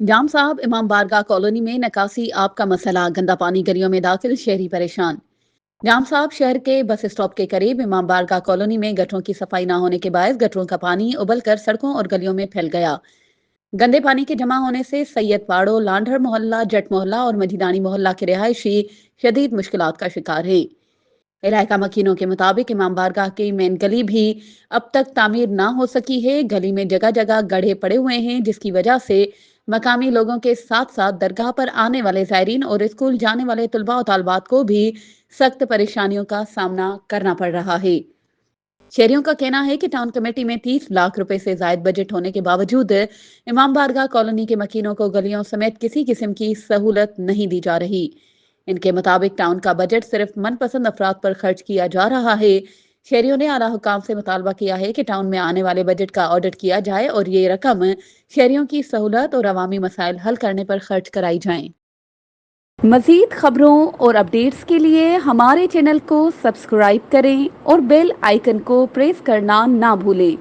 जाम साहब इमाम बारगाह कॉलोनी में निकासी आब का मसला, गंदा पानी गलियों में दाखिल, शहरी परेशान। जाम साहब शहर के बस स्टॉप के करीब इमाम बारगाह कॉलोनी में गटरों की सफाई न होने के बायस गटरों का पानी उबल कर सड़कों और गलियों में फैल गया। गंदे पानी के जमा होने से सैयद पाड़ो, लांढर मोहल्ला, जट मोहल्ला और मजीदानी मोहल्ला के रिहायशी शदीद मुश्किलात का शिकार हैं। इलाका मकीनों के मुताबिक इमाम बारगाह की मेन गली भी अब तक तामीर ना हो सकी है। गली में जगह जगह गड्ढे पड़े हुए हैं, जिसकी वजह से मकामी लोगों के साथ साथ दरगाह पर आने वाले ज़ायरीन और स्कूल जाने वाले तुलबा और तालबात को भी सख्त परेशानियों का सामना करना पड़ रहा है। शहरियों का कहना है कि टाउन कमेटी में 30 लाख रुपए से जायद बजट होने के बावजूद इमाम बारगाह कॉलोनी के मकीनों को गलियों समेत किसी किस्म की सहूलत नहीं दी जा रही। इनके मुताबिक टाउन का बजट सिर्फ मनपसंद अफराद पर खर्च किया जा रहा है। शहरियों ने आला हुकाम से मुतालबा किया है कि टाउन में आने वाले बजट का ऑडिट किया जाए और ये रकम शहरियों की सहूलत और अवामी मसाइल हल करने पर खर्च कराई जाए। मजीद खबरों और अपडेट्स के लिए हमारे चैनल को सब्सक्राइब करें और बेल आइकन को प्रेस करना ना भूलें।